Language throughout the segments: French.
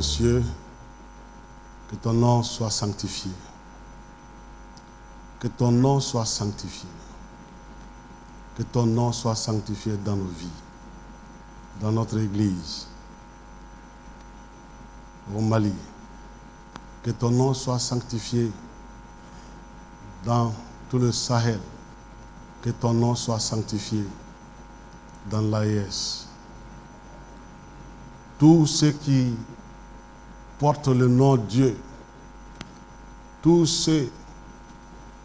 aux cieux, que ton nom soit sanctifié. Que ton nom soit sanctifié. Que ton nom soit sanctifié dans nos vies, dans notre Église, au Mali. Que ton nom soit sanctifié dans tout le Sahel. Que ton nom soit sanctifié dans l'AES. Tous ceux qui portent le nom de Dieu, tous ceux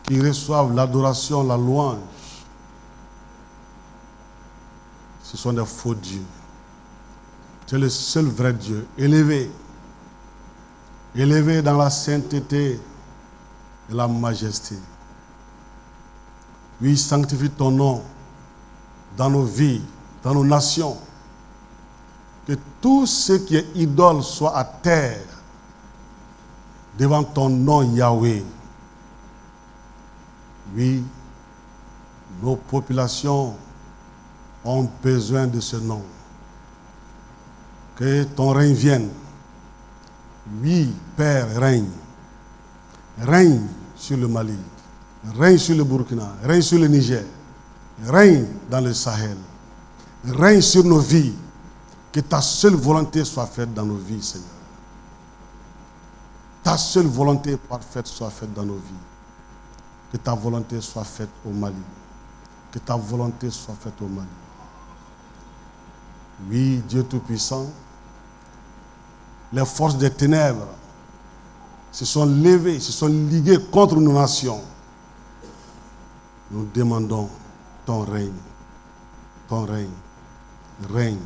qui reçoivent l'adoration, la louange, ce sont des faux dieux. Tu es le seul vrai Dieu, élevé dans la sainteté et la majesté. Oui, sanctifie ton nom dans nos vies, dans nos nations. Que tout ce qui est idole soit à terre devant ton nom, Yahweh. Oui, nos populations ont besoin de ce nom. Que ton règne vienne. Oui, Père, règne. Règne sur le Mali. Règne sur le Burkina. Règne sur le Niger. Règne dans le Sahel. Règne sur nos vies. Que ta seule volonté soit faite dans nos vies, Seigneur. Ta seule volonté parfaite soit faite dans nos vies. Que ta volonté soit faite au Mali. Que ta volonté soit faite au Mali. Oui, Dieu Tout-Puissant, les forces des ténèbres se sont levées, se sont liguées contre nos nations. Nous demandons ton règne. Ton règne. Règne.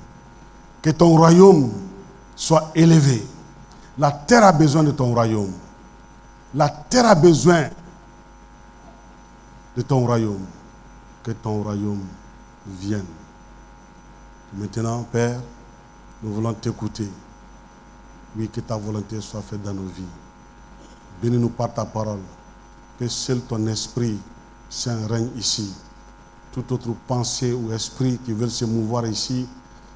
Que ton royaume soit élevé. La terre a besoin de ton royaume. La terre a besoin de ton royaume. Que ton royaume vienne. Maintenant, Père, nous voulons t'écouter. Oui, que ta volonté soit faite dans nos vies. Bénis-nous par ta parole. Que seul ton esprit saint règne ici. Toute autre pensée ou esprit qui veut se mouvoir ici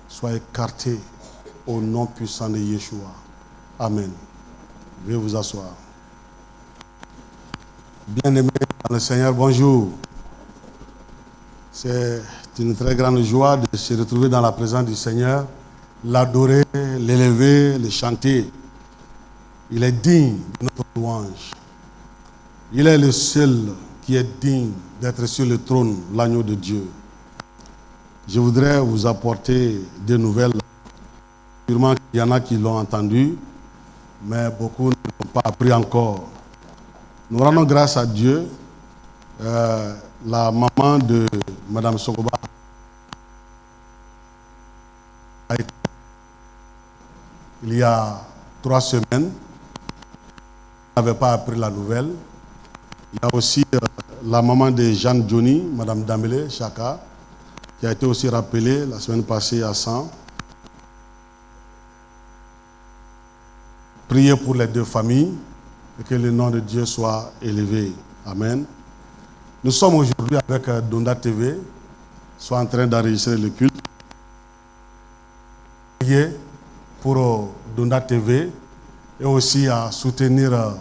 soit écarté au nom puissant de Yeshua. Amen. Veuillez vous asseoir. Bien-aimés dans le Seigneur, bonjour. C'est une très grande joie de se retrouver dans la présence du Seigneur, l'adorer, l'élever, le chanter. Il est digne de notre louange. Il est le seul qui est digne d'être sur le trône, l'agneau de Dieu. Je voudrais vous apporter des nouvelles. Sûrement qu'il y en a qui l'ont entendu, mais beaucoup ne l'ont pas appris encore. Nous rendons grâce à Dieu. La maman de Mme Sokoba a été il y a 3 semaines. Elle n'avait pas appris la nouvelle. Il y a aussi la maman de Jeanne Johnny, Mme Damele Chaka, qui a été aussi rappelée la semaine passée à 100. Priez pour les 2 familles et que le nom de Dieu soit élevé. Amen. Nous sommes aujourd'hui avec Donda TV, soit en train d'enregistrer le culte. Priez pour Donda TV et aussi à soutenir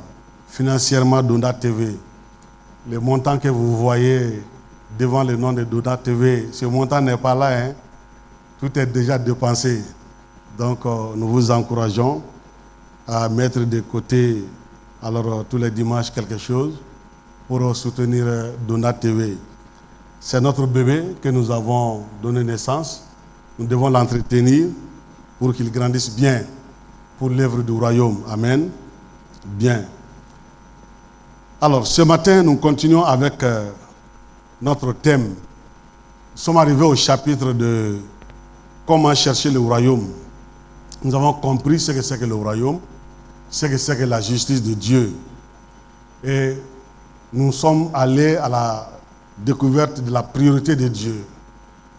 financièrement Donda TV. Le montant que vous voyez devant le nom de Donda TV, ce montant n'est pas là, hein. Tout est déjà dépensé. Donc nous vous encourageons à mettre de côté alors tous les dimanches quelque chose pour soutenir Donda TV. C'est notre bébé que nous avons donné naissance. Nous devons l'entretenir pour qu'il grandisse bien pour l'œuvre du royaume. Amen. Bien. Alors, ce matin, nous continuons avec notre thème. Nous sommes arrivés au chapitre de comment chercher le royaume. Nous avons compris ce que c'est que le royaume, ce que c'est que la justice de Dieu. Et nous sommes allés à la découverte de la priorité de Dieu.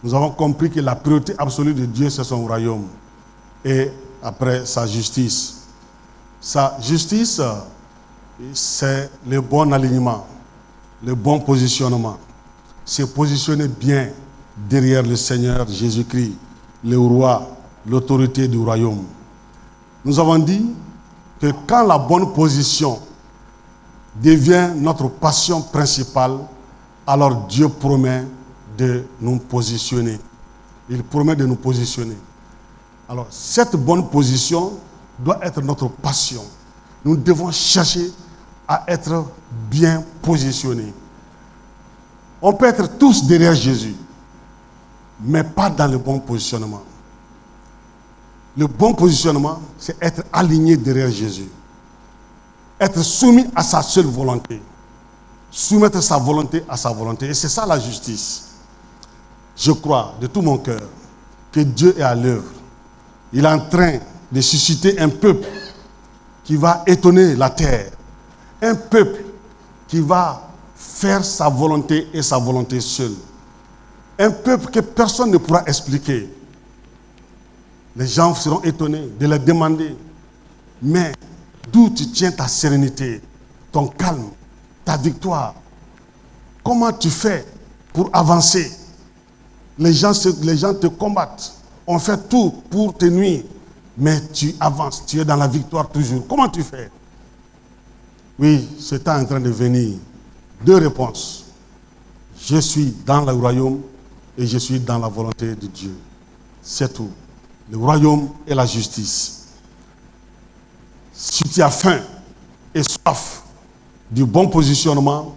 Nous avons compris que la priorité absolue de Dieu, c'est son royaume. Et après, sa justice. Sa justice, c'est le bon alignement, le bon positionnement. Se positionner bien derrière le Seigneur Jésus-Christ, le roi, l'autorité du royaume. nous avons dit que quand la bonne position devient notre passion principale, alors Dieu promet de nous positionner. Il promet de nous positionner. Alors, cette bonne position doit être notre passion. Nous devons chercher à être bien positionnés. On peut être tous derrière Jésus, mais pas dans le bon positionnement. Le bon positionnement, c'est être aligné derrière Jésus. Être soumis à sa seule volonté. Soumettre sa volonté à sa volonté. Et c'est ça la justice. Je crois de tout mon cœur que Dieu est à l'œuvre. Il est en train de susciter un peuple qui va étonner la terre. Un peuple qui va faire sa volonté et sa volonté seule. Un peuple que personne ne pourra expliquer. Les gens seront étonnés de leur demander, mais d'où tu tiens ta sérénité, ton calme, ta victoire? Comment tu fais pour avancer? Les gens te combattent. On fait tout pour te nuire, mais tu avances, tu es dans la victoire toujours. Comment tu fais? Oui, c'est en train de venir. Deux réponses. Je suis dans le royaume et je suis dans la volonté de Dieu. C'est tout. Le royaume et la justice. Si tu as faim et soif du bon positionnement,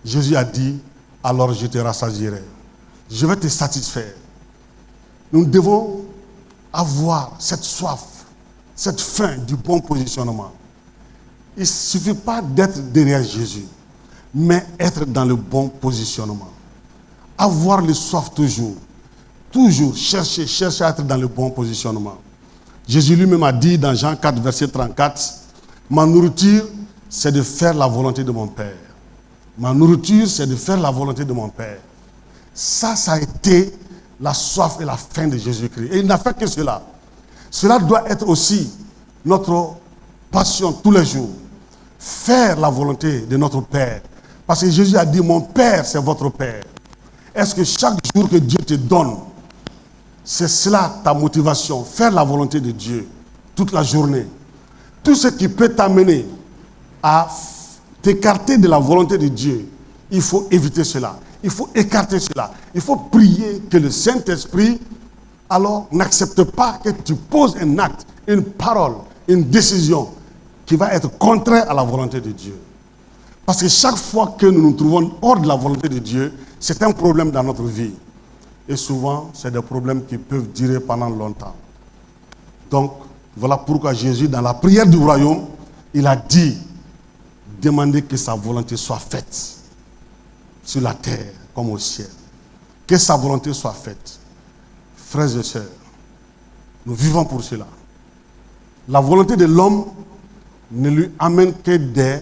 Jésus a dit, alors je te rassasierai. Je vais te satisfaire. Nous devons avoir cette soif, cette faim du bon positionnement. Il ne suffit pas d'être derrière Jésus, mais être dans le bon positionnement. Avoir le soif toujours. Toujours chercher à être dans le bon positionnement. Jésus lui-même a dit dans Jean 4, verset 34, « Ma nourriture, c'est de faire la volonté de mon Père. Ma nourriture, c'est de faire la volonté de mon Père. » Ça a été la soif et la faim de Jésus-Christ. Et il n'a fait que cela. Cela doit être aussi notre passion tous les jours. Faire la volonté de notre Père. Parce que Jésus a dit, mon Père, c'est votre Père. Est-ce que chaque jour que Dieu te donne, c'est cela ta motivation, faire la volonté de Dieu toute la journée? Tout ce qui peut t'amener à t'écarter de la volonté de Dieu, il faut éviter cela. Il faut écarter cela. Il faut prier que le Saint-Esprit, alors, n'accepte pas que tu poses un acte, une parole, une décision qui va être contraire à la volonté de Dieu. Parce que chaque fois que nous nous trouvons hors de la volonté de Dieu, c'est un problème dans notre vie. Et souvent, c'est des problèmes qui peuvent durer pendant longtemps. Donc, voilà pourquoi Jésus, dans la prière du royaume, il a dit, demandez que sa volonté soit faite sur la terre comme au ciel. Que sa volonté soit faite. Frères et sœurs, nous vivons pour cela. La volonté de l'homme ne lui amène que des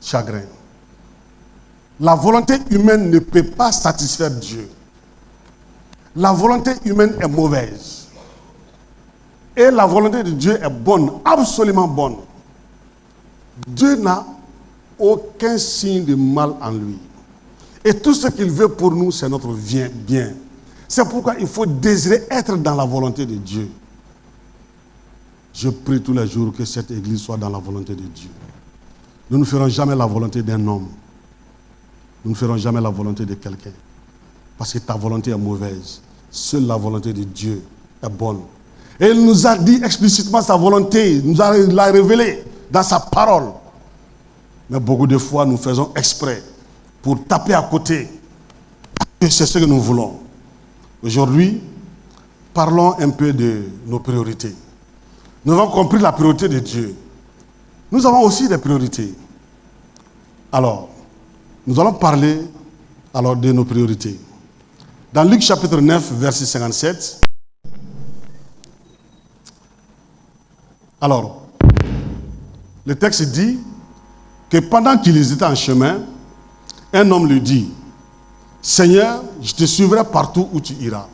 chagrins. La volonté humaine ne peut pas satisfaire Dieu. La volonté humaine est mauvaise. Et la volonté de Dieu est bonne, absolument bonne. Dieu n'a aucun signe de mal en lui. Et tout ce qu'il veut pour nous, c'est notre bien. C'est pourquoi il faut désirer être dans la volonté de Dieu. Je prie tous les jours que cette église soit dans la volonté de Dieu. Nous ne ferons jamais la volonté d'un homme. Nous ne ferons jamais la volonté de quelqu'un. Parce que ta volonté est mauvaise. Seule la volonté de Dieu est bonne. Et il nous a dit explicitement sa volonté. Il nous l'a révélé dans sa parole. Mais beaucoup de fois, nous faisons exprès pour taper à côté. Et c'est ce que nous voulons. Aujourd'hui, parlons un peu de nos priorités. Nous avons compris la priorité de Dieu. Nous avons aussi des priorités. Alors, nous allons parler alors de nos priorités. Dans Luc chapitre 9, verset 57. Alors, le texte dit que pendant qu'ils étaient en chemin, un homme lui dit, « Seigneur, je te suivrai partout où tu iras. »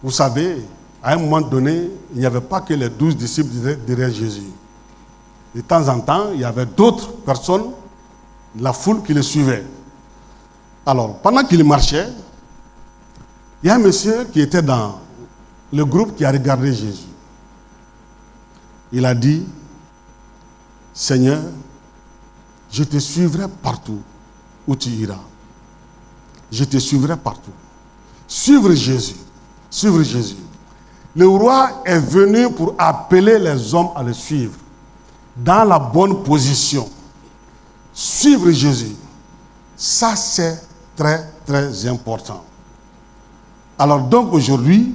Vous savez, à un moment donné, il n'y avait pas que les 12 disciples derrière Jésus. De temps en temps, il y avait d'autres personnes, la foule qui le suivait. Alors, pendant qu'il marchait, il y a un monsieur qui était dans le groupe qui a regardé Jésus. Il a dit, Seigneur, je te suivrai partout où tu iras. Je te suivrai partout. Suivre Jésus. Suivre Jésus. Le roi est venu pour appeler les hommes à le suivre dans la bonne position. Suivre Jésus. Ça, c'est très, très important. Alors donc aujourd'hui,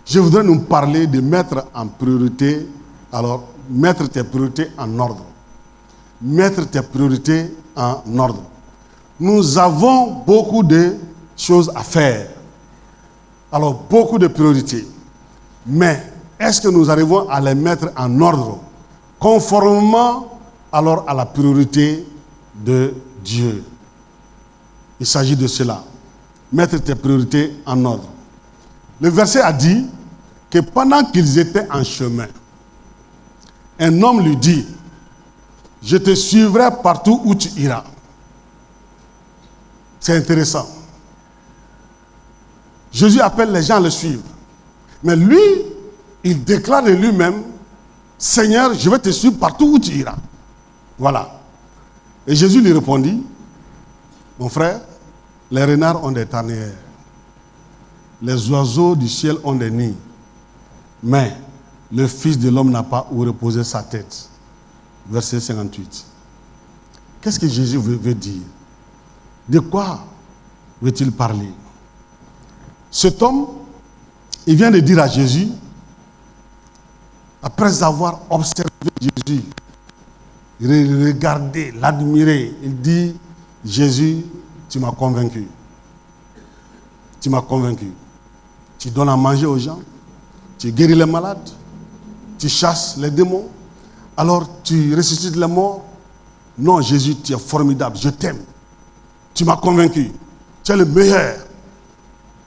je voudrais nous parler de mettre en priorité, alors mettre tes priorités en ordre. Mettre tes priorités en ordre. Nous avons beaucoup de choses à faire. Alors beaucoup de priorités. Mais est-ce que nous arrivons à les mettre en ordre conformément alors à la priorité de Dieu? Il s'agit de cela. Mettre tes priorités en ordre. Le verset a dit que pendant qu'ils étaient en chemin, un homme lui dit, je te suivrai partout où tu iras. C'est intéressant. Jésus appelle les gens à le suivre. Mais lui, il déclare de lui-même, Seigneur, je vais te suivre partout où tu iras. Voilà. Et Jésus lui répondit, mon frère, les renards ont des tanières. Les oiseaux du ciel ont des nids. Mais le Fils de l'homme n'a pas où reposer sa tête. Verset 58. Qu'est-ce que Jésus veut dire? De quoi veut-il parler? Cet homme, il vient de dire à Jésus, après avoir observé Jésus, regardé, l'admiré, il dit, Jésus, tu m'as convaincu. Tu m'as convaincu. Tu donnes à manger aux gens, tu guéris les malades, tu chasses les démons, alors tu ressuscites les morts. Non, Jésus, tu es formidable, je t'aime. Tu m'as convaincu. Tu es le meilleur.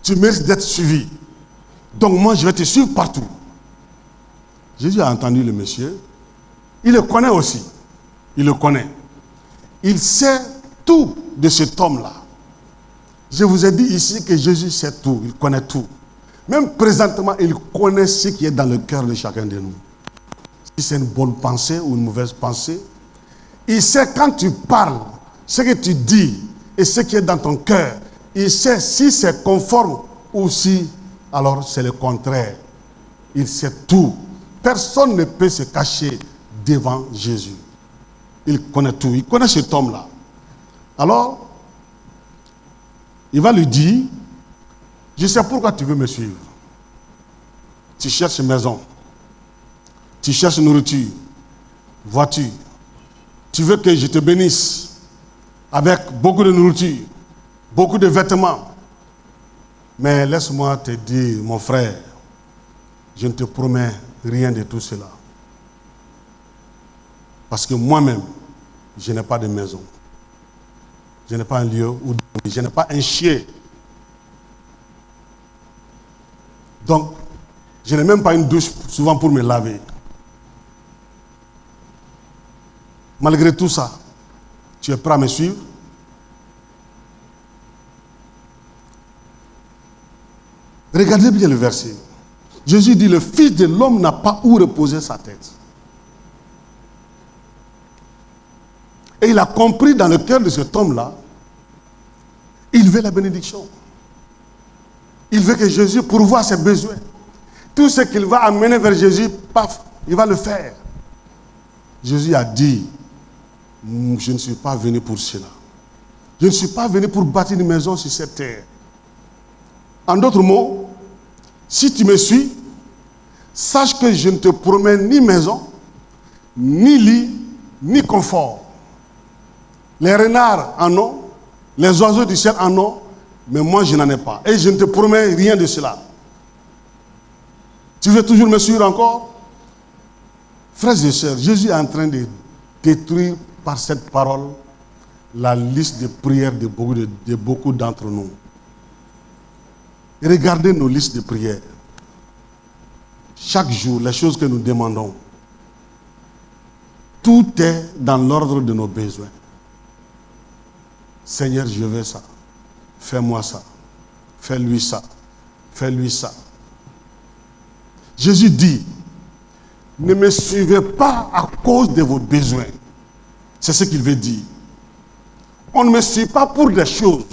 Tu mérites d'être suivi. Donc moi, je vais te suivre partout. Jésus a entendu le monsieur. Il le connaît aussi. Il le connaît. Il sait tout de cet homme-là. Je vous ai dit ici que Jésus sait tout. Il connaît tout. Même présentement, il connaît ce qui est dans le cœur de chacun de nous. Si c'est une bonne pensée ou une mauvaise pensée. Il sait quand tu parles, ce que tu dis et ce qui est dans ton cœur. Il sait si c'est conforme ou si, alors c'est le contraire. Il sait tout. Personne ne peut se cacher devant Jésus. Il connaît tout. Il connaît cet homme-là. Alors, il va lui dire, je sais pourquoi tu veux me suivre. Tu cherches maison. Tu cherches nourriture, voiture. Tu veux que je te bénisse avec beaucoup de nourriture, beaucoup de vêtements. Mais laisse-moi te dire, mon frère, je ne te promets rien de tout cela. Parce que moi-même, je n'ai pas de maison. Je n'ai pas un lieu où dormir. Je n'ai pas un chien. Donc, je n'ai même pas une douche souvent pour me laver. Malgré tout ça, tu es prêt à me suivre? Regardez bien le verset. Jésus dit, le Fils de l'homme n'a pas où reposer sa tête. Et il a compris dans le cœur de cet homme-là, il veut la bénédiction. Il veut que Jésus pourvoie ses besoins. Tout ce qu'il va amener vers Jésus, paf, il va le faire. Jésus a dit, je ne suis pas venu pour cela. Je ne suis pas venu pour bâtir une maison sur cette terre. En d'autres mots, si tu me suis, sache que je ne te promets ni maison, ni lit, ni confort. Les renards en ont, les oiseaux du ciel en ont, mais moi je n'en ai pas. Et je ne te promets rien de cela. Tu veux toujours me suivre encore? Frères et sœurs, Jésus est en train de détruire par cette parole la liste de prières de beaucoup d'entre nous. Et regardez nos listes de prières. Chaque jour, les choses que nous demandons, tout est dans l'ordre de nos besoins. Seigneur, je veux ça. Fais-moi ça. Fais-lui ça. Fais-lui ça. Jésus dit, ne me suivez pas à cause de vos besoins. C'est ce qu'il veut dire. On ne me suit pas pour des choses.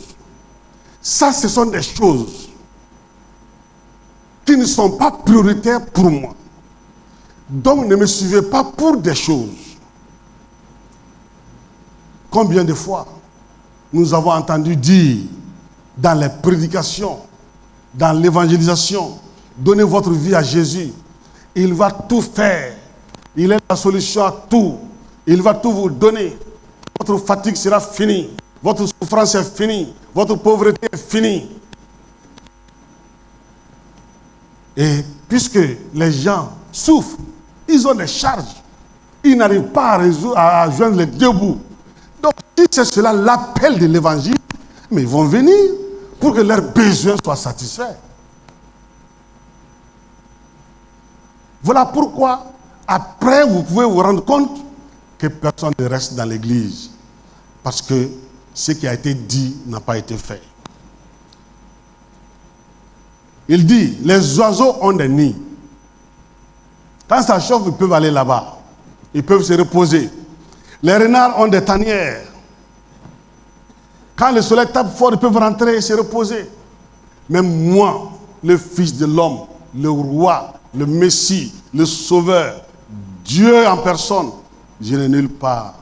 Ça, ce sont des choses qui ne sont pas prioritaires pour moi. Donc, ne me suivez pas pour des choses. Combien de fois nous avons entendu dire dans les prédications, dans l'évangélisation, donnez votre vie à Jésus. Il va tout faire. Il est la solution à tout. Il va tout vous donner. Votre fatigue sera finie. Votre souffrance est finie. Votre pauvreté est finie. Et puisque les gens souffrent, ils ont des charges. Ils n'arrivent pas à joindre les deux bouts. Donc, si c'est cela l'appel de l'évangile, mais ils vont venir pour que leurs besoins soient satisfaits. Voilà pourquoi, après, vous pouvez vous rendre compte que personne ne reste dans l'église. Parce que ce qui a été dit n'a pas été fait. Il dit, les oiseaux ont des nids. Quand ça chauffe, ils peuvent aller là-bas. Ils peuvent se reposer. Les renards ont des tanières. Quand le soleil tape fort, ils peuvent rentrer et se reposer. Même moi, le Fils de l'homme, le roi, le Messie, le Sauveur, Dieu en personne, je n'ai nulle part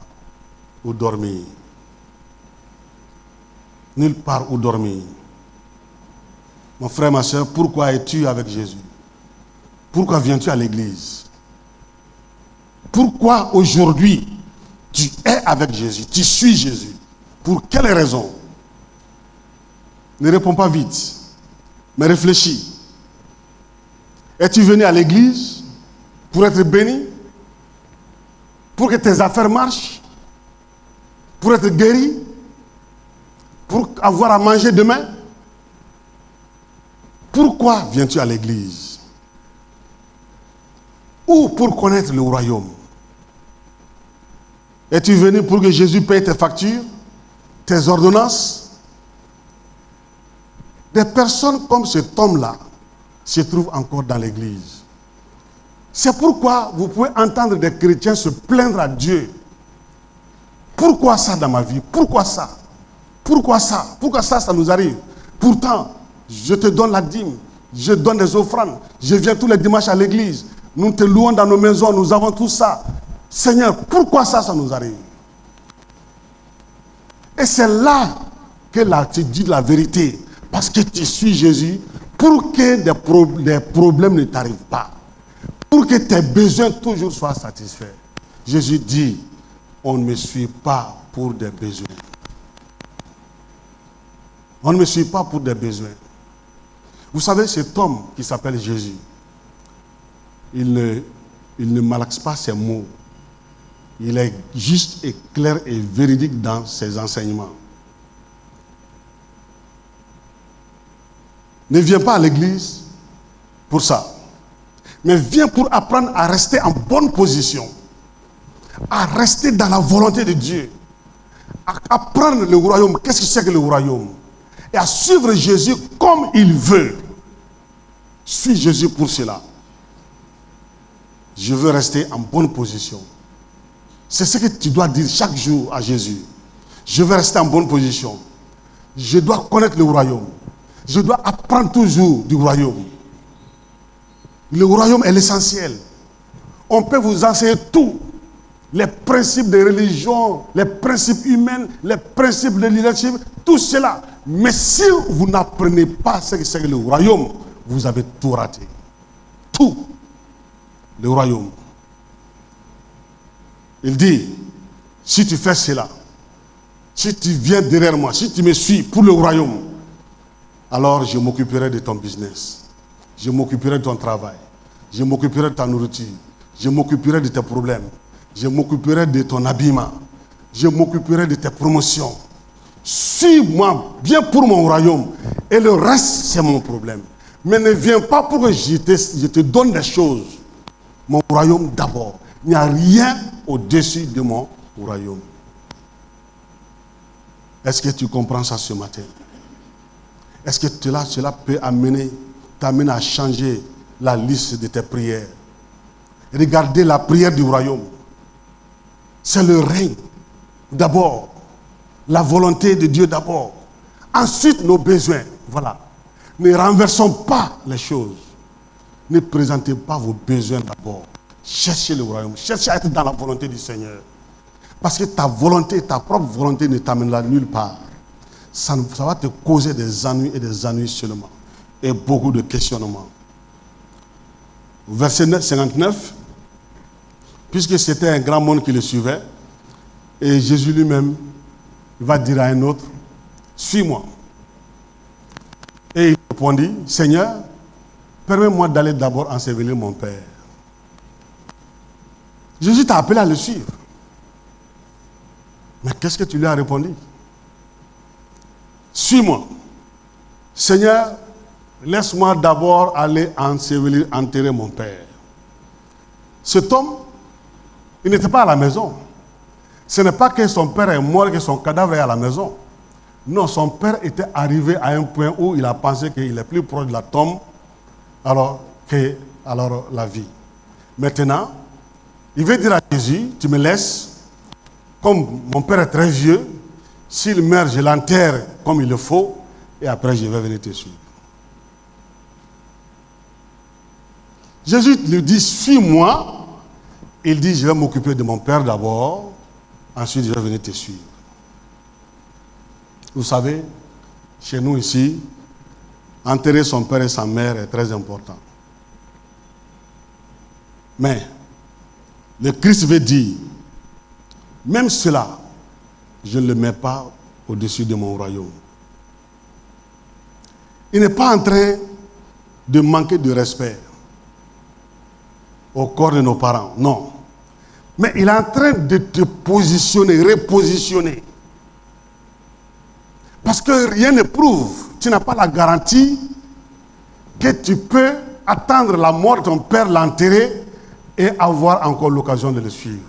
où dormir. Nulle part où dormir. Mon frère, ma soeur, pourquoi es-tu avec Jésus? Pourquoi viens-tu à l'église? Pourquoi aujourd'hui tu es avec Jésus? Tu suis Jésus? Pour quelle raison? Ne réponds pas vite, mais réfléchis. Es-tu venu à l'église pour être béni? Pour que tes affaires marchent? Pour être guéri? Pour avoir à manger demain? Pourquoi viens-tu à l'église? Ou pour connaître le royaume? Es-tu venu pour que Jésus paye tes factures, tes ordonnances? Des personnes comme cet homme-là se trouvent encore dans l'église. C'est pourquoi vous pouvez entendre des chrétiens se plaindre à Dieu. Pourquoi ça dans ma vie? Pourquoi ça? Pourquoi ça? Pourquoi ça nous arrive? Pourtant, je te donne la dîme, je donne des offrandes, je viens tous les dimanches à l'église, nous te louons dans nos maisons, nous avons tout ça. Seigneur, pourquoi ça nous arrive? Et c'est là que là, tu dis la vérité, parce que tu suis Jésus, pour que des problèmes ne t'arrivent pas, pour que tes besoins toujours soient satisfaits. Jésus dit, on ne me suit pas pour des besoins. On ne me suit pas pour des besoins. Vous savez, cet homme qui s'appelle Jésus, il ne malaxe pas ses mots. Il est juste et clair et véridique dans ses enseignements. Ne viens pas à l'église pour ça. Mais viens pour apprendre à rester en bonne position. À rester dans la volonté de Dieu. À apprendre le royaume. Qu'est-ce que c'est que le royaume? Et à suivre Jésus comme il veut. Suis Jésus pour cela. Je veux rester en bonne position. C'est ce que tu dois dire chaque jour à Jésus. Je veux rester en bonne position. Je dois connaître le royaume. Je dois apprendre toujours du royaume. Le royaume est l'essentiel. On peut vous enseigner tout. Les principes de religion, les principes humains, les principes de leadership, tout cela. Mais si vous n'apprenez pas ce que c'est que le royaume, vous avez tout raté. Tout. Le royaume. Il dit, si tu fais cela, si tu viens derrière moi, si tu me suis pour le royaume, alors je m'occuperai de ton business. Je m'occuperai de ton travail. Je m'occuperai de ta nourriture. Je m'occuperai de tes problèmes. Je m'occuperai de ton habillement. Je m'occuperai de tes promotions. Suis-moi bien pour mon royaume. Et le reste, c'est mon problème. Mais ne viens pas pour que je te donne des choses. Mon royaume d'abord. Il n'y a rien au-dessus de mon royaume. Est-ce que tu comprends ça ce matin? Est-ce que cela peut t'amener à changer la liste de tes prières. Regardez la prière du royaume. C'est le règne d'abord. La volonté de Dieu d'abord. Ensuite, nos besoins. Voilà. Ne renversons pas les choses. Ne présentez pas vos besoins d'abord. Cherchez le royaume. Cherchez à être dans la volonté du Seigneur. Parce que ta volonté, ta propre volonté ne t'amènera nulle part. Ça va te causer des ennuis et des ennuis seulement. Et beaucoup de questionnements. Verset 59. Puisque c'était un grand monde qui le suivait, et Jésus lui-même va dire à un autre, suis-moi. Et il répondit, Seigneur, permets-moi d'aller d'abord ensevelir mon Père. Jésus t'a appelé à le suivre. Mais qu'est-ce que tu lui as répondu? Suis-moi. Seigneur, laisse-moi d'abord aller enterrer mon Père. Cet homme, il n'était pas à la maison. Ce n'est pas que son père est mort et que son cadavre est à la maison. Non, son père était arrivé à un point où il a pensé qu'il est plus proche de la tombe que la vie. Maintenant, il veut dire à Jésus, tu me laisses, comme mon père est très vieux, s'il meurt, je l'enterre comme il le faut, et après je vais venir te suivre. Jésus lui dit, suis-moi. Il dit, je vais m'occuper de mon père d'abord, ensuite je vais venir te suivre. Vous savez, chez nous ici, enterrer son père et sa mère est très important. Mais, le Christ veut dire, même cela, je ne le mets pas au-dessus de mon royaume. Il n'est pas en train de manquer de respect au corps de nos parents, non. Mais il est en train de te positionner, repositionner. Parce que rien ne prouve, tu n'as pas la garantie que tu peux attendre la mort de ton père, l'enterrer et avoir encore l'occasion de le suivre.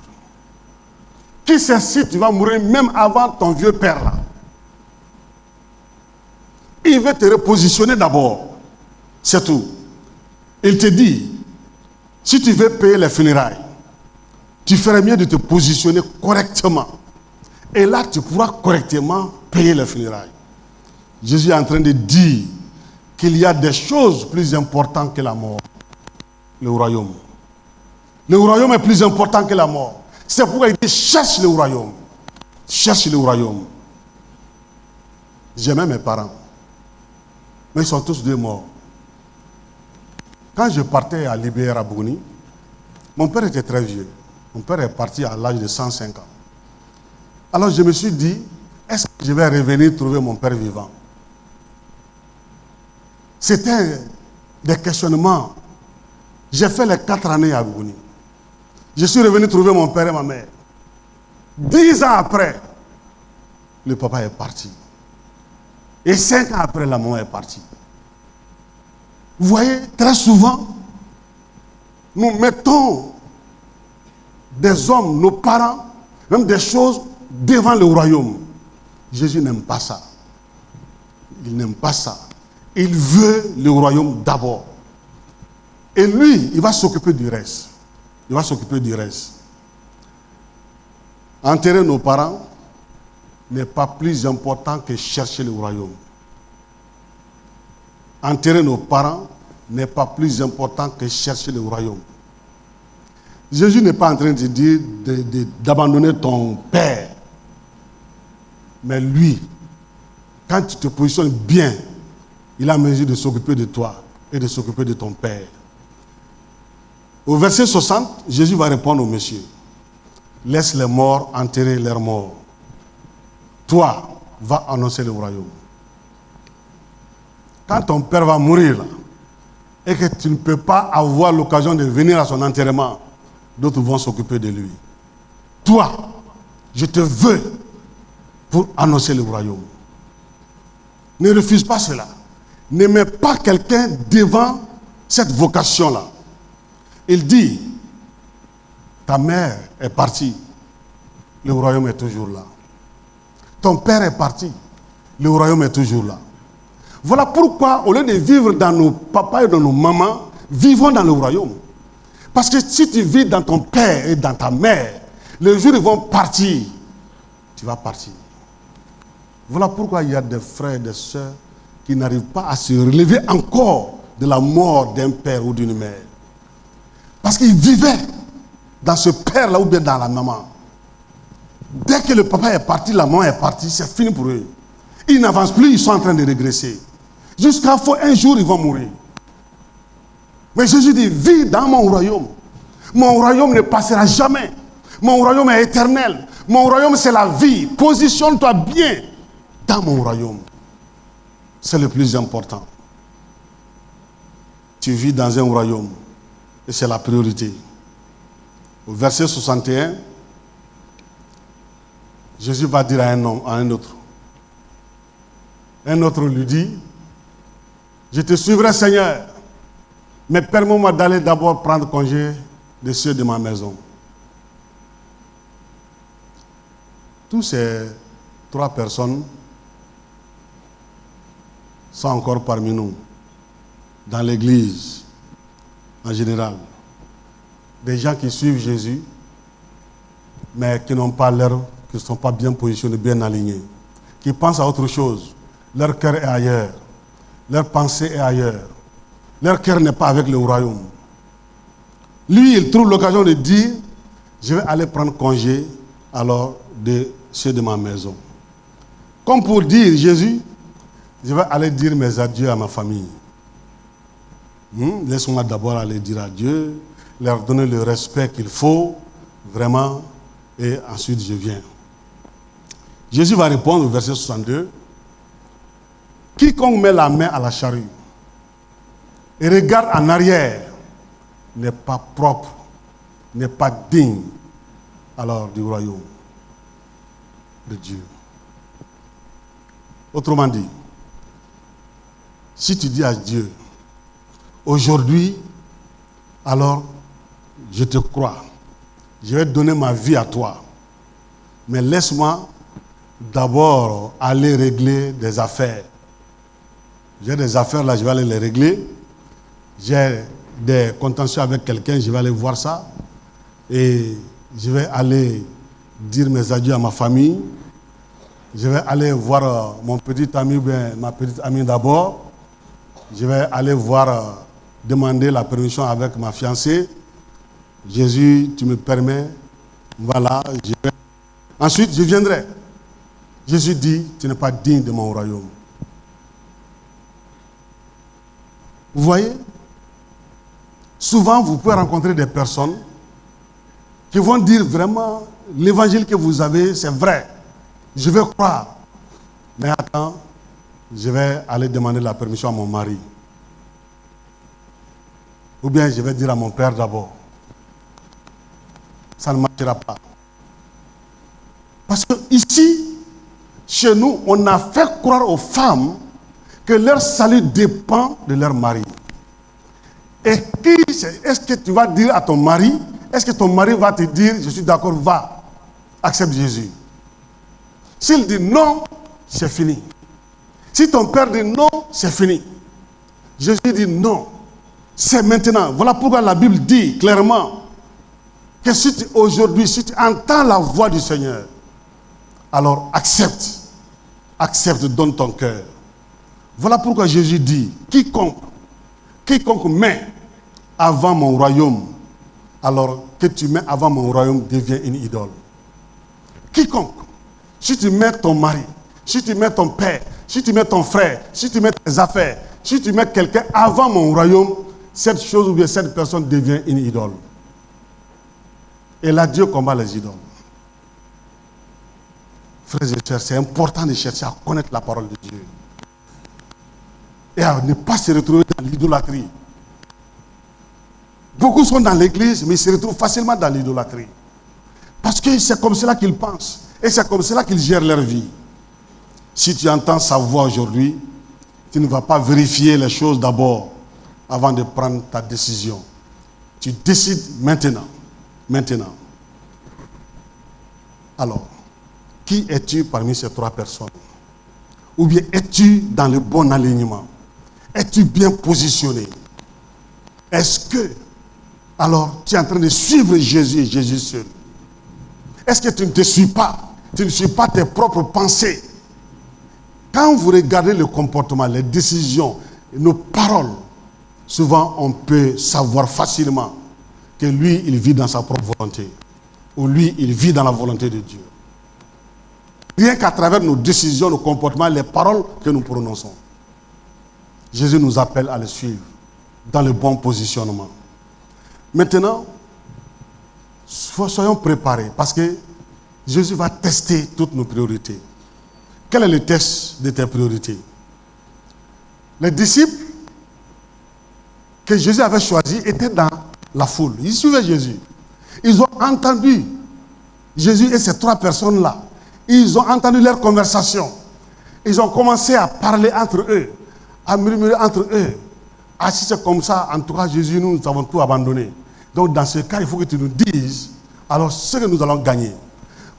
Qui sait si tu vas mourir même avant ton vieux père là? Il veut te repositionner d'abord. C'est tout. Il te dit, si tu veux payer les funérailles, tu ferais mieux de te positionner correctement. Et là, tu pourras correctement payer les funérailles. Jésus est en train de dire qu'il y a des choses plus importantes que la mort. Le royaume. Le royaume est plus important que la mort. C'est pourquoi il dit, cherche le royaume. Cherche le royaume. J'aimais mes parents. Mais ils sont tous deux morts. Quand je partais à Libéry à Bouni, mon père était très vieux. Mon père est parti à l'âge de 105 ans. Alors je me suis dit, est-ce que je vais revenir trouver mon père vivant? C'était des questionnements. J'ai fait les 4 années à Bouni. Je suis revenu trouver mon père et ma mère. 10 ans après, le papa est parti. Et 5 ans après, la maman est partie. Vous voyez, très souvent, nous mettons des hommes, nos parents, même des choses devant le royaume. Jésus n'aime pas ça. Il n'aime pas ça. Il veut le royaume d'abord. Et lui, il va s'occuper du reste. Il va s'occuper du reste. Enterrer nos parents n'est pas plus important que chercher le royaume. Enterrer nos parents n'est pas plus important que chercher le royaume. Jésus n'est pas en train de dire d'abandonner ton père. Mais lui, quand tu te positionnes bien, il a mesure de s'occuper de toi et de s'occuper de ton père. Au verset 60, Jésus va répondre au monsieur. Laisse les morts enterrer leurs morts. Toi, va annoncer le royaume. Quand ton père va mourir là, et que tu ne peux pas avoir l'occasion de venir à son enterrement, d'autres vont s'occuper de lui. Toi, je te veux pour annoncer le royaume. Ne refuse pas cela. Ne mets pas quelqu'un devant cette vocation-là. Il dit, ta mère est partie, le royaume est toujours là. Ton père est parti, le royaume est toujours là. Voilà pourquoi, au lieu de vivre dans nos papas et dans nos mamans, vivons dans le royaume. Parce que si tu vis dans ton père et dans ta mère, le jour où ils vont partir, tu vas partir. Voilà pourquoi il y a des frères et des sœurs qui n'arrivent pas à se relever encore de la mort d'un père ou d'une mère. Parce qu'ils vivaient dans ce père-là ou bien dans la maman. Dès que le papa est parti, la maman est partie, c'est fini pour eux. Ils n'avancent plus, ils sont en train de régresser. Jusqu'à ce qu'un jour, ils vont mourir. Mais Jésus dit, vis dans mon royaume. Mon royaume ne passera jamais. Mon royaume est éternel. Mon royaume, c'est la vie. Positionne-toi bien dans mon royaume. C'est le plus important. Tu vis dans un royaume. Et c'est la priorité. Au verset 61, Jésus va dire à un autre. Un autre lui dit, je te suivrai Seigneur, mais permets-moi d'aller d'abord prendre congé de ceux de ma maison. Tous ces 3 personnes sont encore parmi nous, dans l'église en général. Des gens qui suivent Jésus, mais qui n'ont pas l'air, qui ne sont pas bien positionnés, bien alignés, qui pensent à autre chose. Leur cœur est ailleurs, leur pensée est ailleurs, leur cœur n'est pas avec le royaume. Lui, il trouve l'occasion de dire, je vais aller prendre congé alors de ceux de ma maison. Comme pour dire, Jésus, je vais aller dire mes adieux à ma famille. Laisse-moi d'abord aller dire adieu, leur donner le respect qu'il faut, vraiment, et ensuite je viens. Jésus va répondre au verset 62. Quiconque met la main à la charrue et regarde en arrière n'est pas propre, n'est pas digne alors du royaume de Dieu. Autrement dit, si tu dis à Dieu, aujourd'hui, alors je te crois, je vais donner ma vie à toi, mais laisse-moi d'abord aller régler des affaires. J'ai des affaires là, je vais aller les régler. J'ai des contentieux avec quelqu'un, je vais aller voir ça. Et je vais aller dire mes adieux à ma famille. Je vais aller voir mon petit ami ou bien ma petite amie d'abord. Je vais aller voir, demander la permission avec ma fiancée. Jésus, tu me permets, voilà, je vais. Ensuite, je viendrai. Jésus dit, tu n'es pas digne de mon royaume. Vous voyez, souvent vous pouvez rencontrer des personnes qui vont dire vraiment, l'évangile que vous avez, c'est vrai. Je vais croire. Mais attends, je vais aller demander la permission à mon mari. Ou bien je vais dire à mon père d'abord. Ça ne marchera pas. Parce que ici, chez nous, on a fait croire aux femmes que leur salut dépend de leur mari. Et est-ce que tu vas dire à ton mari, est-ce que ton mari va te dire, je suis d'accord, va, accepte Jésus. S'il dit non, c'est fini. Si ton père dit non, c'est fini. Jésus dit non, c'est maintenant. Voilà pourquoi la Bible dit clairement que si aujourd'hui, si tu entends la voix du Seigneur, alors accepte, donne ton cœur. Voilà pourquoi Jésus dit, quiconque met avant mon royaume, alors que tu mets avant mon royaume devient une idole. Quiconque, si tu mets ton mari, si tu mets ton père, si tu mets ton frère, si tu mets tes affaires, si tu mets quelqu'un avant mon royaume, cette chose ou bien cette personne devient une idole. Et là, Dieu combat les idoles. Frères et sœurs, c'est important de chercher à connaître la parole de Dieu. Et à ne pas se retrouver dans l'idolâtrie. Beaucoup sont dans l'église, mais ils se retrouvent facilement dans l'idolâtrie. Parce que c'est comme cela qu'ils pensent. Et c'est comme cela qu'ils gèrent leur vie. Si tu entends sa voix aujourd'hui, tu ne vas pas vérifier les choses d'abord avant de prendre ta décision. Tu décides maintenant. Maintenant. Alors, qui es-tu parmi ces 3 personnes? Ou bien es-tu dans le bon alignement? Es-tu bien positionné? est-ce que, alors, tu es en train de suivre Jésus et Jésus seul? Est-ce que tu ne te suis pas? Tu ne suis pas tes propres pensées? Quand vous regardez le comportement, les décisions, nos paroles, souvent on peut savoir facilement que lui, il vit dans sa propre volonté. Ou lui, il vit dans la volonté de Dieu. Rien qu'à travers nos décisions, nos comportements, les paroles que nous prononçons. Jésus nous appelle à le suivre dans le bon positionnement. Maintenant, soyons préparés parce que Jésus va tester toutes nos priorités. Quel est le test de tes priorités? Les disciples que Jésus avait choisis étaient dans la foule. Ils suivaient Jésus. Ils ont entendu Jésus et ces trois personnes-là. Ils ont entendu leur conversation. Ils ont commencé à parler entre eux, à murmurer entre eux. Ah, si c'est comme ça, en tout cas, Jésus, nous avons tout abandonné. Donc, dans ce cas, il faut que tu nous dises alors ce que nous allons gagner.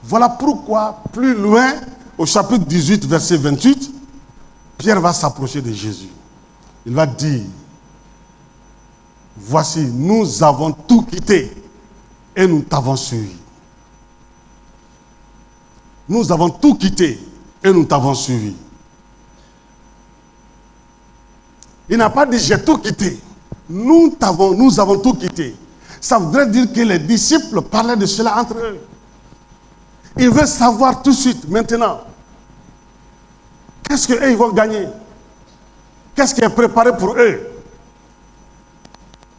Voilà pourquoi, plus loin, au chapitre 18, verset 28, Pierre va s'approcher de Jésus. Il va dire, voici, nous avons tout quitté et nous t'avons suivi. Nous avons tout quitté et nous t'avons suivi. Il n'a pas dit j'ai tout quitté. Nous avons tout quitté. Ça voudrait dire que les disciples parlaient de cela entre eux. Ils veulent savoir tout de suite, maintenant, qu'est-ce qu'eux ils vont gagner? Qu'est-ce qui est préparé pour eux?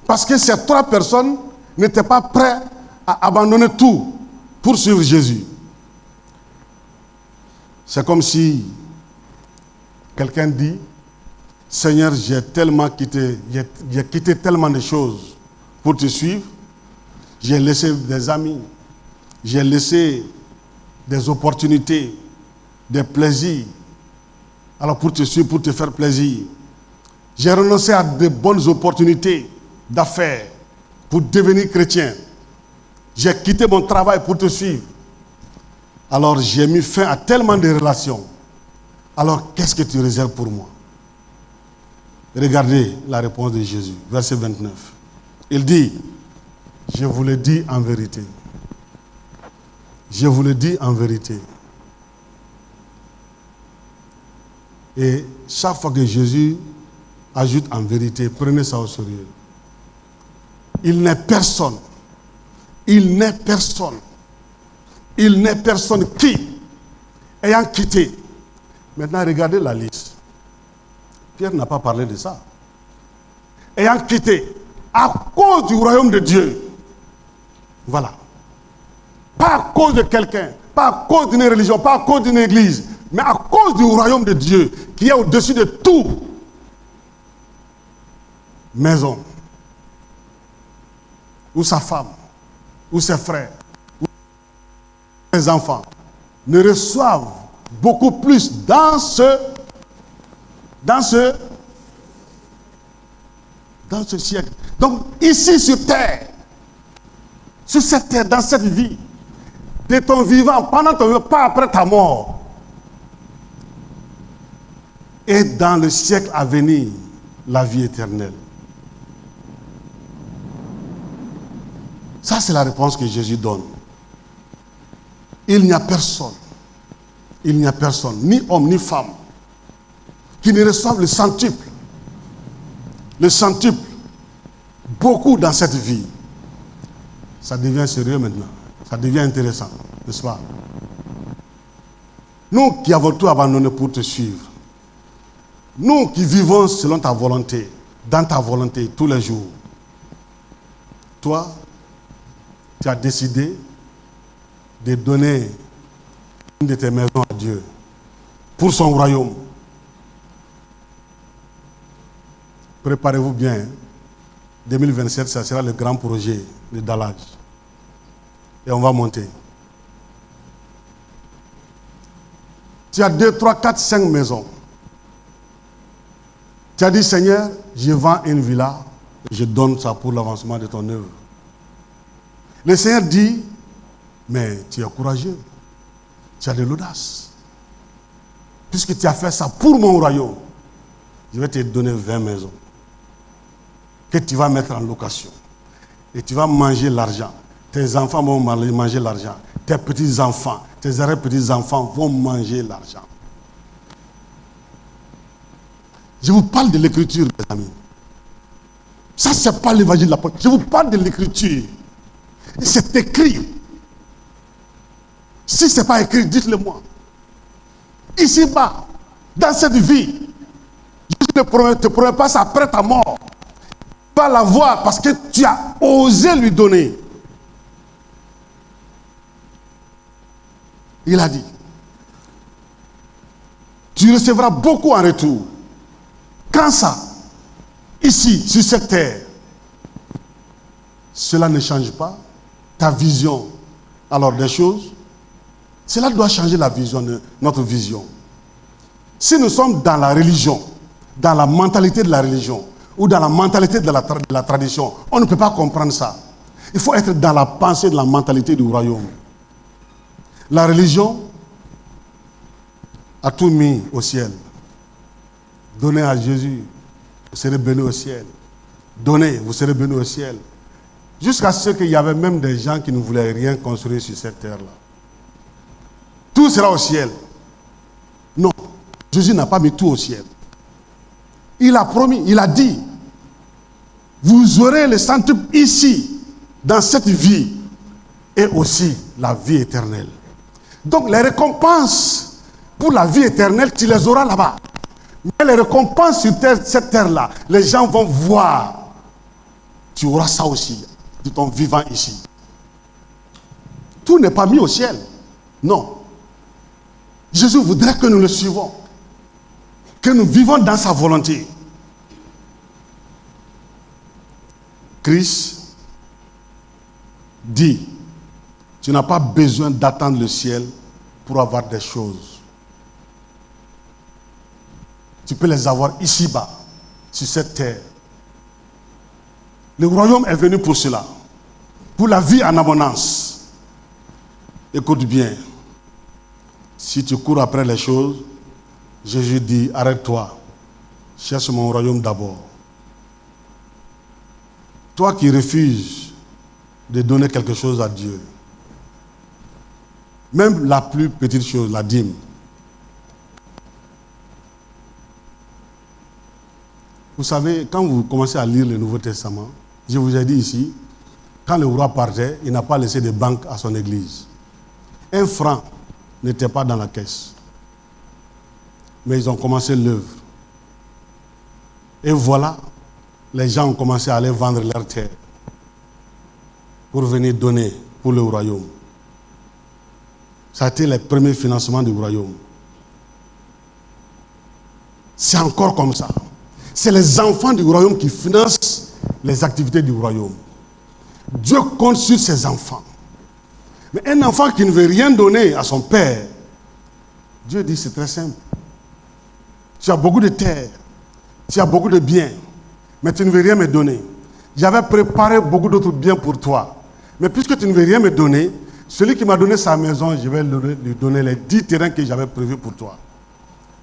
Parce que ces trois personnes n'étaient pas prêtes à abandonner tout pour suivre Jésus. C'est comme si quelqu'un dit, Seigneur, j'ai quitté tellement de choses pour te suivre. J'ai laissé des amis, j'ai laissé des opportunités, des plaisirs. Alors pour te suivre, pour te faire plaisir. J'ai renoncé à de bonnes opportunités d'affaires pour devenir chrétien. J'ai quitté mon travail pour te suivre. Alors j'ai mis fin à tellement de relations. Alors qu'est-ce que tu réserves pour moi? Regardez la réponse de Jésus, verset 29. Il dit, je vous le dis en vérité. Je vous le dis en vérité. Et chaque fois que Jésus ajoute en vérité, prenez ça au sérieux. Il n'est personne qui, ayant quitté, maintenant regardez la liste. Pierre n'a pas parlé de ça. Ayant quitté, à cause du royaume de Dieu. Voilà. Pas à cause de quelqu'un, pas à cause d'une religion, pas à cause d'une église, mais à cause du royaume de Dieu qui est au-dessus de tout. Maison, ou sa femme, ou ses frères, ou ses enfants, ne reçoivent beaucoup plus dans ce siècle. Donc, ici sur terre, sur cette terre, dans cette vie, de ton vivant, pendant ton vivant, pas après ta mort, et dans le siècle à venir, la vie éternelle. Ça, c'est la réponse que Jésus donne. Il n'y a personne, ni homme, ni femme, qui ne reçoive le centuple, beaucoup dans cette vie. Ça devient sérieux maintenant. Ça devient intéressant, n'est-ce pas? Nous qui avons tout abandonné pour te suivre, nous qui vivons selon ta volonté, dans ta volonté tous les jours, toi, tu as décidé de donner une de tes maisons à Dieu pour son royaume. Préparez-vous bien. 2027, ça sera le grand projet de Dallage. Et on va monter. Tu as 2, 3, 4, 5 maisons. Tu as dit, Seigneur, je vends une villa et je donne ça pour l'avancement de ton œuvre. Le Seigneur dit, mais tu es courageux. Tu as de l'audace. Puisque tu as fait ça pour mon royaume, je vais te donner 20 maisons. que tu vas mettre en location. Et tu vas manger l'argent. Tes enfants vont manger l'argent. Tes petits-enfants, tes arrière-petits-enfants vont manger l'argent. Je vous parle de l'écriture, mes amis. Ça, c'est pas l'évangile de l'apôtre. Je vous parle de l'écriture. C'est écrit. Si ce n'est pas écrit, dites-le moi. Ici-bas, dans cette vie, je ne te promets pas ça après ta mort. Tu vas l'avoir parce que tu as osé lui donner. Il a dit, tu recevras beaucoup en retour. Quand ça, ici, sur cette terre, cela ne change pas ta vision alors des choses, cela doit changer la vision de notre vision. Si nous sommes dans la religion, dans la mentalité de la religion, ou dans la mentalité de la tradition, on ne peut pas comprendre ça. Il faut être dans la pensée de la mentalité du royaume. La religion a tout mis au ciel. Donnez à Jésus, vous serez bénis au ciel. Donnez, vous serez bénis au ciel. Jusqu'à ce qu'il y avait même des gens qui ne voulaient rien construire sur cette terre-là. Tout sera au ciel. Non, Jésus n'a pas mis tout au ciel. Il a promis, il a dit, vous aurez le centuple ici, dans cette vie, et aussi la vie éternelle. Donc les récompenses pour la vie éternelle, tu les auras là-bas. Mais les récompenses sur cette terre-là, les gens vont voir. Tu auras ça aussi, de ton vivant ici. Tout n'est pas mis au ciel. Non. Jésus voudrait que nous le suivons. Que nous vivons dans sa volonté. Christ dit, tu n'as pas besoin d'attendre le ciel pour avoir des choses. Tu peux les avoir ici-bas, sur cette terre. Le royaume est venu pour cela. Pour la vie en abondance. Écoute bien. Si tu cours après les choses, Jésus dit, arrête-toi. Cherche mon royaume d'abord. Toi qui refuses de donner quelque chose à Dieu, même la plus petite chose, la dîme. Vous savez, quand vous commencez à lire le Nouveau Testament, je vous ai dit ici, quand le roi partait, il n'a pas laissé de banque à son église. 1 franc n'était pas dans la caisse. Mais ils ont commencé l'œuvre. Et voilà, les gens ont commencé à aller vendre leurs terres pour venir donner pour le royaume. Ça a été les premiers financements du royaume. C'est encore comme ça. C'est les enfants du royaume qui financent les activités du royaume. Dieu compte sur ses enfants. Mais un enfant qui ne veut rien donner à son père, Dieu dit c'est très simple. Tu as beaucoup de terres, tu as beaucoup de biens, mais tu ne veux rien me donner. J'avais préparé beaucoup d'autres biens pour toi. Mais puisque tu ne veux rien me donner, celui qui m'a donné sa maison, je vais lui donner les 10 terrains que j'avais prévus pour toi.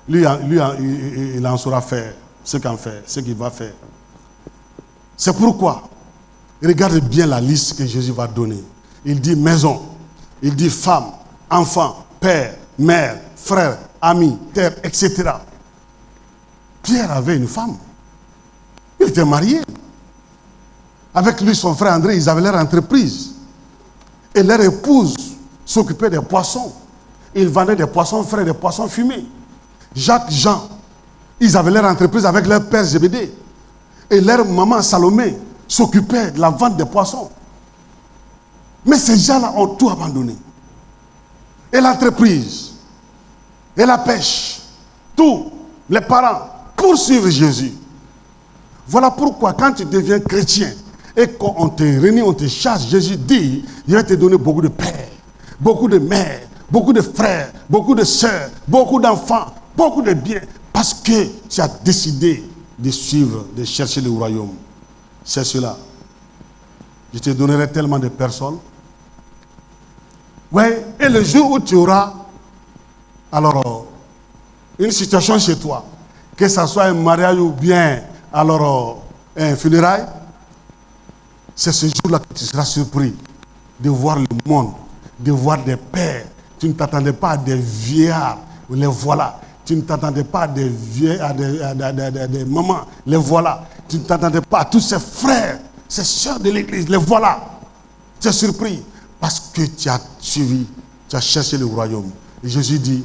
Lui, il en saura faire ce qu'il va faire. C'est pourquoi, regarde bien la liste que Jésus va donner. Il dit maison, il dit femme, enfant, père, mère, frère, ami, terre, etc. Pierre avait une femme. Il était marié. Avec lui, son frère André, ils avaient leur entreprise. Et leur épouse s'occupait des poissons. Ils vendaient des poissons frais, des poissons fumés. Jacques, Jean, ils avaient leur entreprise avec leur père Zébédée. Et leur maman Salomé s'occupait de la vente des poissons. Mais ces gens-là ont tout abandonné. Et l'entreprise, et la pêche, tout, les parents, pour suivre Jésus. Voilà pourquoi quand tu deviens chrétien, et qu'on te réunit, on te charge, Jésus dit, il va te donner beaucoup de pères, beaucoup de mères, beaucoup de frères, beaucoup de sœurs, beaucoup d'enfants, beaucoup de biens, parce que tu as décidé de suivre, de chercher le royaume. C'est cela. Je te donnerai tellement de personnes. Ouais, et le jour où tu auras, alors, une situation chez toi, que ce soit un mariage ou bien, alors, un funérail, C'est ce jour-là que tu seras surpris de voir le monde, de voir des pères. Tu ne t'attendais pas à des vieillards, les voilà. Tu ne t'attendais pas à des vieux, à des mamans, les voilà. Tu ne t'attendais pas à tous ces frères, ces sœurs de l'église, les voilà. Tu es surpris parce que tu as suivi, tu as cherché le royaume. Et Jésus dit,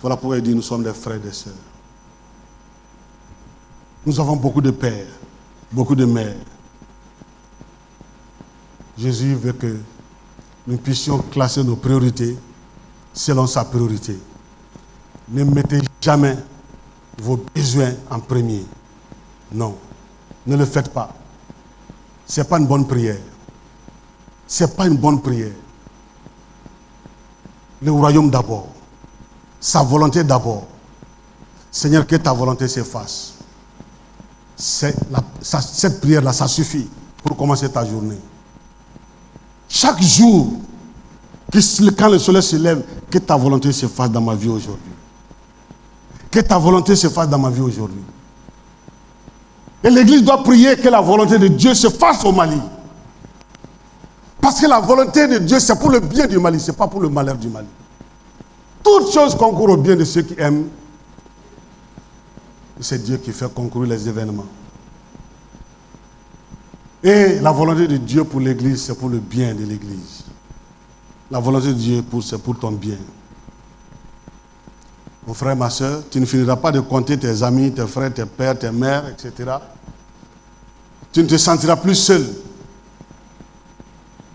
voilà pourquoi il dit, nous sommes des frères et des sœurs. Nous avons beaucoup de pères, beaucoup de mères. Jésus veut que nous puissions classer nos priorités selon sa priorité. Ne mettez jamais vos besoins en premier. Non, ne le faites pas. Ce n'est pas une bonne prière. Ce n'est pas une bonne prière. Le royaume d'abord. Sa volonté d'abord. Seigneur, que ta volonté s'efface. Cette prière-là, ça suffit pour commencer ta journée. Chaque jour, quand le soleil se lève, que ta volonté se fasse dans ma vie aujourd'hui. Que ta volonté se fasse dans ma vie aujourd'hui. Et l'Église doit prier que la volonté de Dieu se fasse au Mali. Parce que la volonté de Dieu, c'est pour le bien du Mali, ce n'est pas pour le malheur du Mali. Toutes choses concourent au bien de ceux qui aiment. C'est Dieu qui fait concourir les événements. Et la volonté de Dieu pour l'Église, c'est pour le bien de l'Église. La volonté de Dieu, c'est pour ton bien. Mon frère, ma soeur, tu ne finiras pas de compter tes amis, tes frères, tes pères, tes mères, etc. Tu ne te sentiras plus seul.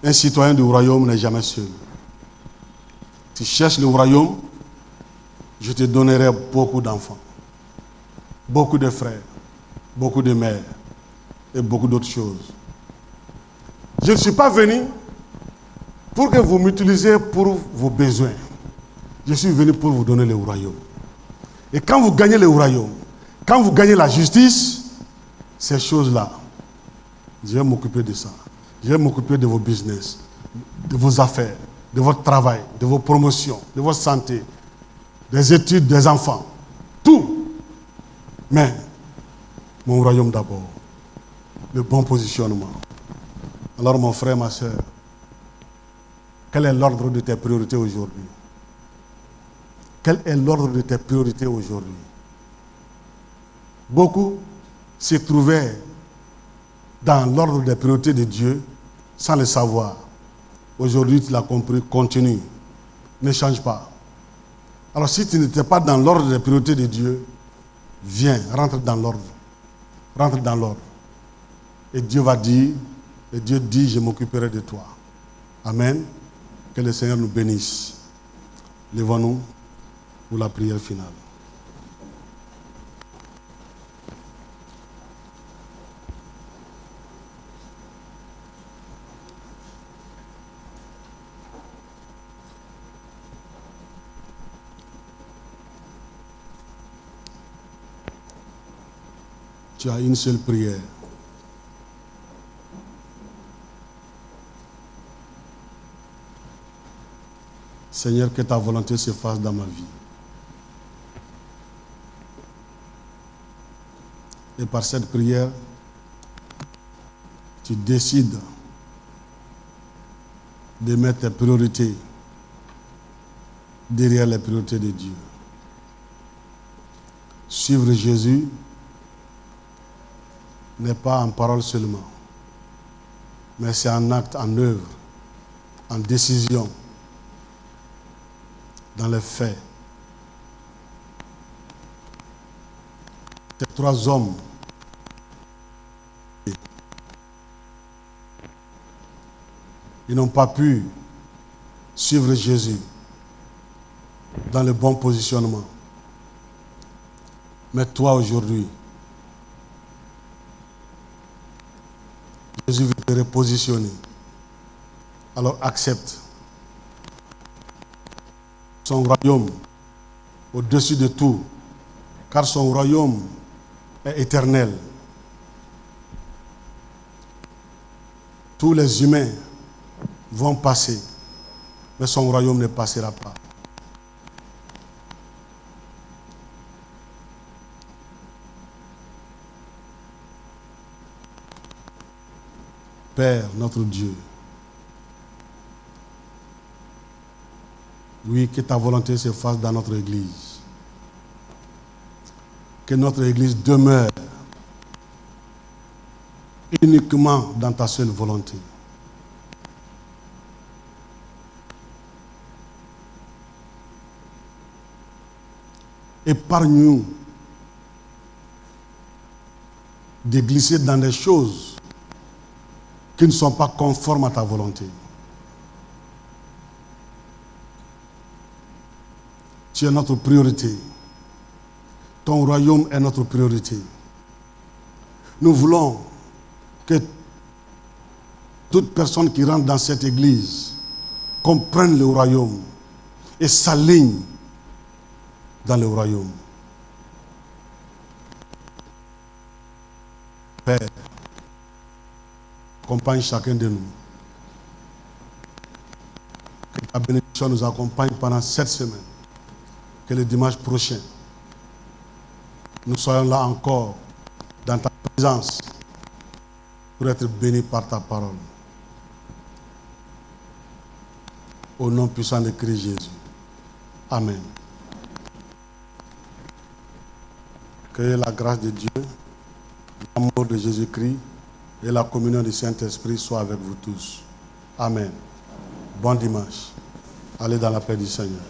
Un citoyen du royaume n'est jamais seul. Tu cherches le royaume, je te donnerai beaucoup d'enfants, beaucoup de frères, beaucoup de mères et beaucoup d'autres choses. Je ne suis pas venu pour que vous m'utilisiez pour vos besoins. Je suis venu pour vous donner le royaume. Et quand vous gagnez le royaume, quand vous gagnez la justice, ces choses-là, je vais m'occuper de ça. Je vais m'occuper de vos business, de vos affaires, de votre travail, de vos promotions, de votre santé, des études des enfants. Tout. Mais mon royaume d'abord. Le bon positionnement. Alors mon frère, ma soeur, quel est l'ordre de tes priorités aujourd'hui? Quel est l'ordre de tes priorités aujourd'hui? Beaucoup se trouvaient dans l'ordre des priorités de Dieu sans le savoir. Aujourd'hui, tu l'as compris, continue. Ne change pas. Alors si tu n'étais pas dans l'ordre des priorités de Dieu, viens, rentre dans l'ordre. Rentre dans l'ordre. Et Dieu va dire, et Dieu dit, je m'occuperai de toi. Amen. Que le Seigneur nous bénisse. Lèvons-nous pour la prière finale. Tu as une seule prière. Seigneur, que ta volonté se fasse dans ma vie. Et par cette prière, tu décides de mettre tes priorités derrière les priorités de Dieu. Suivre Jésus n'est pas en parole seulement, mais c'est en acte, en œuvre, en décision, dans les faits. Ces trois hommes ils n'ont pas pu suivre Jésus dans le bon positionnement. Mais toi aujourd'hui, Jésus veut te repositionner. Alors accepte son royaume au-dessus de tout, car son royaume est éternel. Tous les humains vont passer, mais son royaume ne passera pas. Père, notre Dieu, oui, que ta volonté se fasse dans notre Église. Que notre Église demeure uniquement dans ta seule volonté. Épargne-nous de glisser dans des choses qui ne sont pas conformes à ta volonté. Tu es notre priorité. Ton royaume est notre priorité. Nous voulons que toute personne qui rentre dans cette église comprenne le royaume et s'aligne dans le royaume. Père, accompagne chacun de nous. Que ta bénédiction nous accompagne pendant cette semaine. Que le dimanche prochain, nous soyons là encore dans ta présence pour être bénis par ta parole. Au nom puissant de Christ Jésus. Amen. Que la grâce de Dieu, l'amour de Jésus-Christ et la communion du Saint-Esprit soient avec vous tous. Amen. Bon dimanche. Allez dans la paix du Seigneur.